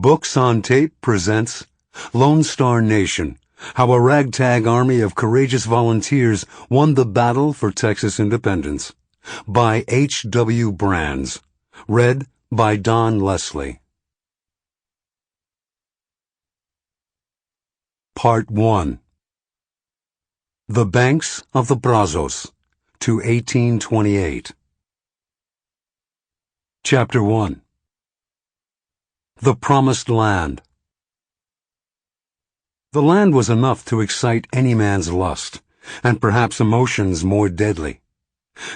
Books on Tape presents Lone Star Nation, How a Ragtag Army of Courageous Volunteers Won the Battle for Texas Independence, by H. W. Brands. Read by Don Leslie. Part 1. The Banks of the Brazos, to 1828. Chapter 1. The Promised Land. The land was enough to excite any man's lust, and perhaps emotions more deadly.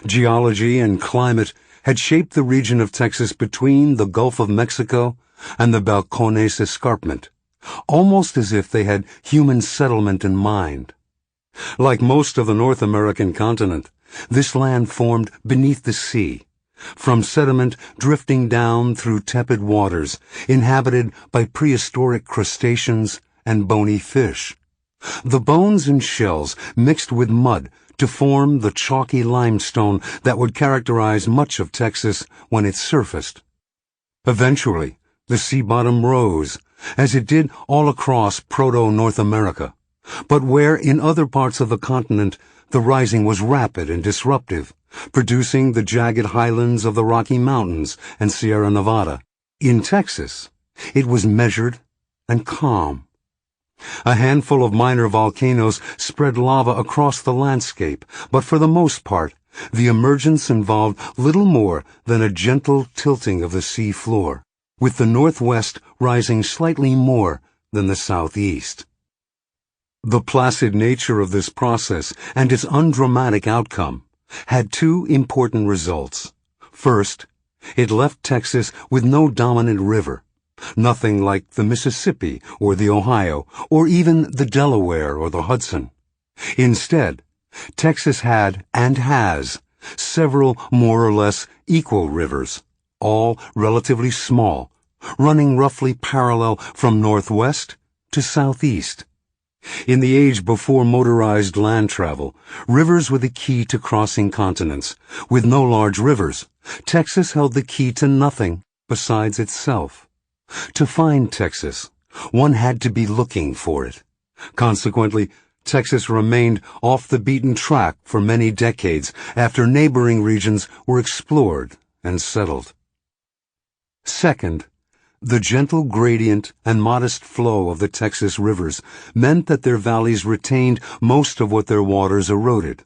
Geology and climate had shaped the region of Texas between the Gulf of Mexico and the Balcones Escarpment, almost as if they had human settlement in mind. Like most of the North American continent, this land formed beneath the sea, from sediment drifting down through tepid waters, inhabited by prehistoric crustaceans and bony fish. The bones and shells mixed with mud to form the chalky limestone that would characterize much of Texas when it surfaced. Eventually, the sea bottom rose, as it did all across proto-North America, but where in other parts of the continent the rising was rapid and disruptive, producing the jagged highlands of the Rocky Mountains and Sierra Nevada. In Texas, it was measured and calm. A handful of minor volcanoes spread lava across the landscape, but for the most part, the emergence involved little more than a gentle tilting of the sea floor, with the northwest rising slightly more than the southeast. The placid nature of this process and its undramatic outcome had two important results. First, it left Texas with no dominant river, nothing like the Mississippi or the Ohio, or even the Delaware or the Hudson. Instead, Texas had and has several more or less equal rivers, all relatively small, running roughly parallel from northwest to southeast. In the age before motorized land travel, rivers were the key to crossing continents. With no large rivers, Texas held the key to nothing besides itself. To find Texas, one had to be looking for it. Consequently, Texas remained off the beaten track for many decades after neighboring regions were explored and settled. Second, the gentle gradient and modest flow of the Texas rivers meant that their valleys retained most of what their waters eroded.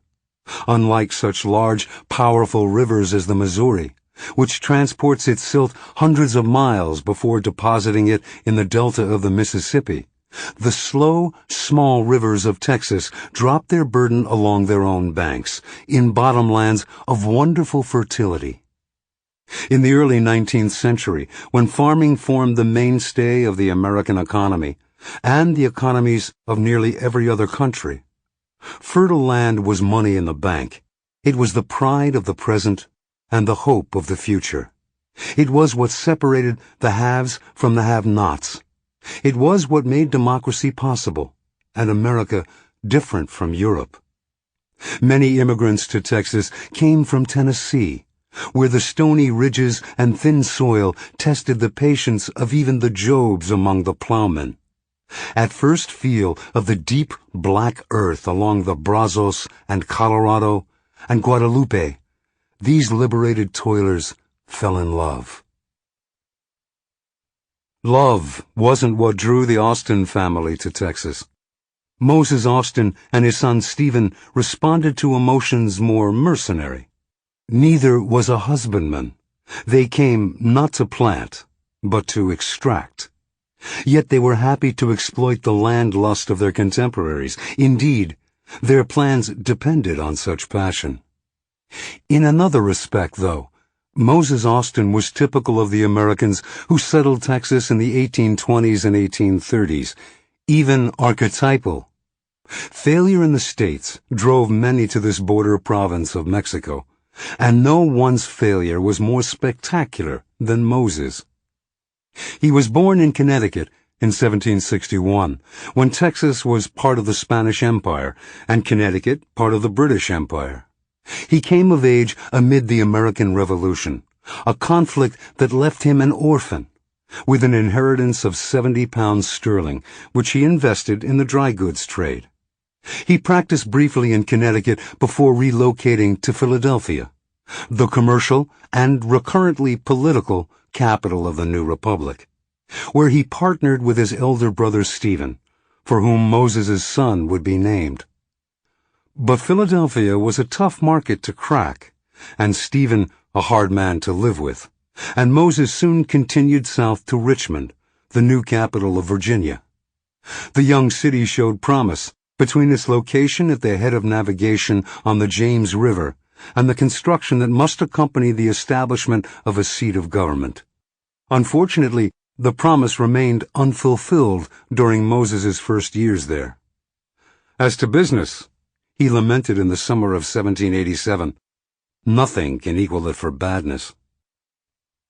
Unlike such large, powerful rivers as the Missouri, which transports its silt hundreds of miles before depositing it in the delta of the Mississippi, the slow, small rivers of Texas drop their burden along their own banks, in bottomlands of wonderful fertility. In the early 19th century, when farming formed the mainstay of the American economy, and the economies of nearly every other country, fertile land was money in the bank. It was the pride of the present and the hope of the future. It was what separated the haves from the have-nots. It was what made democracy possible, and America different from Europe. Many immigrants to Texas came from Tennessee, where the stony ridges and thin soil tested the patience of even the Jobs among the plowmen. At first feel of the deep black earth along the Brazos and Colorado and Guadalupe, these liberated toilers fell in love. Love wasn't what drew the Austin family to Texas. Moses Austin and his son Stephen responded to emotions more mercenary. Neither was a husbandman. They came not to plant, but to extract. Yet they were happy to exploit the land lust of their contemporaries. Indeed, their plans depended on such passion. In another respect, though, Moses Austin was typical of the Americans who settled Texas in the 1820s and 1830s, even archetypal. Failure in the States drove many to this border province of Mexico, and no one's failure was more spectacular than Moses. He was born in Connecticut in 1761, when Texas was part of the Spanish Empire and Connecticut part of the British Empire. He came of age amid the American Revolution, a conflict that left him an orphan, with an inheritance of 70 pounds sterling, which he invested in the dry goods trade. He practiced briefly in Connecticut before relocating to Philadelphia, the commercial and recurrently political capital of the new republic, where he partnered with his elder brother Stephen, for whom Moses's son would be named. But Philadelphia was a tough market to crack, and Stephen a hard man to live with, and Moses soon continued south to Richmond, the new capital of Virginia. The young city showed promise between its location at the head of navigation on the James River and the construction that must accompany the establishment of a seat of government. Unfortunately, the promise remained unfulfilled during Moses's first years there. As to business, he lamented in the summer of 1787, "Nothing can equal it for badness."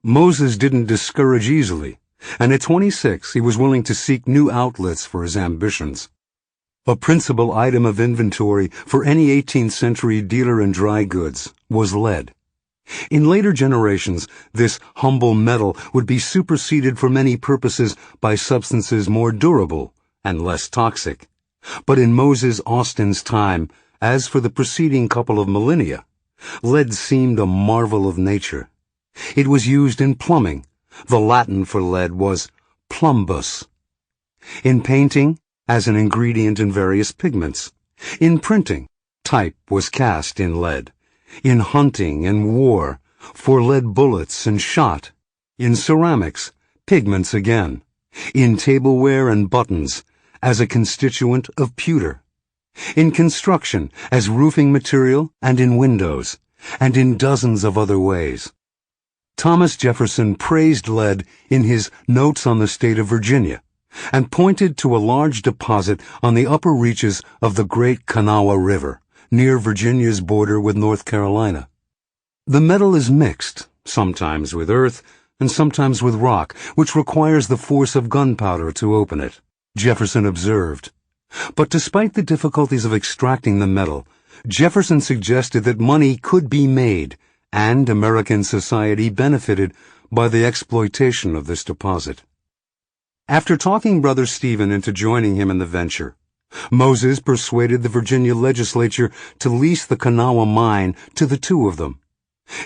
Moses didn't discourage easily, and at 26 he was willing to seek new outlets for his ambitions. A principal item of inventory for any 18th century dealer in dry goods was lead. In later generations, this humble metal would be superseded for many purposes by substances more durable and less toxic. But in Moses Austin's time, as for the preceding couple of millennia, lead seemed a marvel of nature. It was used in plumbing. The Latin for lead was plumbus. In painting, as an ingredient in various pigments. In printing, type was cast in lead. In hunting and war, for lead bullets and shot. In ceramics, pigments again. In tableware and buttons, as a constituent of pewter. In construction, as roofing material and in windows, and in dozens of other ways. Thomas Jefferson praised lead in his Notes on the State of Virginia, and pointed to a large deposit on the upper reaches of the Great Kanawha River, near Virginia's border with North Carolina. The metal is mixed, sometimes with earth and sometimes with rock, which requires the force of gunpowder to open it, Jefferson observed. But despite the difficulties of extracting the metal, Jefferson suggested that money could be made, and American society benefited by the exploitation of this deposit. After talking Brother Stephen into joining him in the venture, Moses persuaded the Virginia legislature to lease the Kanawha mine to the two of them.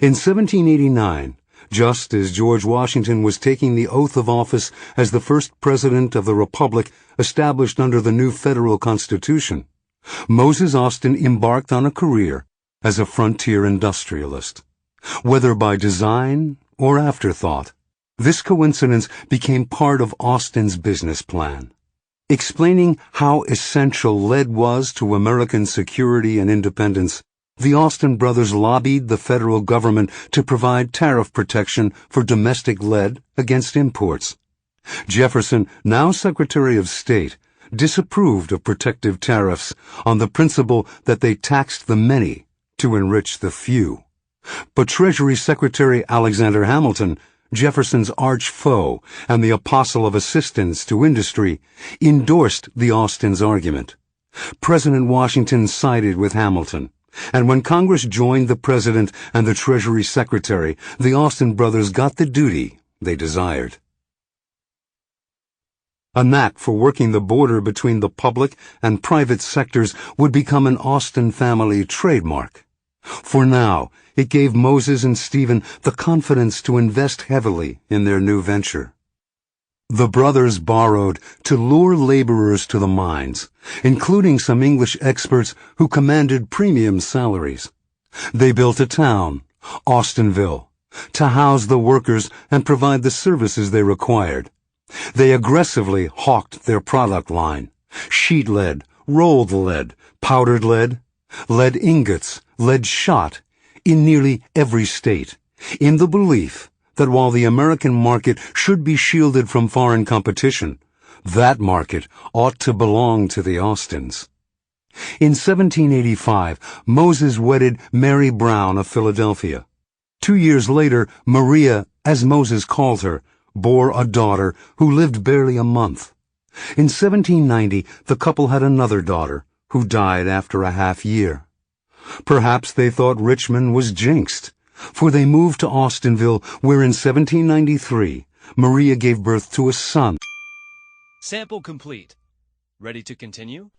In 1789, just as George Washington was taking the oath of office as the first president of the republic established under the new federal constitution, Moses Austin embarked on a career as a frontier industrialist. Whether by design or afterthought, this coincidence became part of Austin's business plan. Explaining how essential lead was to American security and independence, the Austin brothers lobbied the federal government to provide tariff protection for domestic lead against imports. Jefferson, now Secretary of State, disapproved of protective tariffs on the principle that they taxed the many to enrich the few. But Treasury Secretary Alexander Hamilton, Jefferson's arch foe and the apostle of assistance to industry, endorsed the Austin's argument. President Washington sided with Hamilton, and when Congress joined the President and the Treasury Secretary, the Austin brothers got the duty they desired. A knack for working the border between the public and private sectors would become an Austin family trademark. For now, it gave Moses and Stephen the confidence to invest heavily in their new venture. The brothers borrowed to lure laborers to the mines, including some English experts who commanded premium salaries. They built a town, Austinville, to house the workers and provide the services they required. They aggressively hawked their product line: sheet lead, rolled lead, powdered lead, lead ingots, lead shot, in nearly every state, in the belief that while the American market should be shielded from foreign competition, that market ought to belong to the Austins. In 1785, Moses wedded Mary Brown of Philadelphia. 2 years later, Maria, as Moses called her, bore a daughter who lived barely a month. In 1790, the couple had another daughter, who died after a half year. Perhaps they thought Richmond was jinxed, for they moved to Austinville, where in 1793 Maria gave birth to a son. Sample complete. Ready to continue?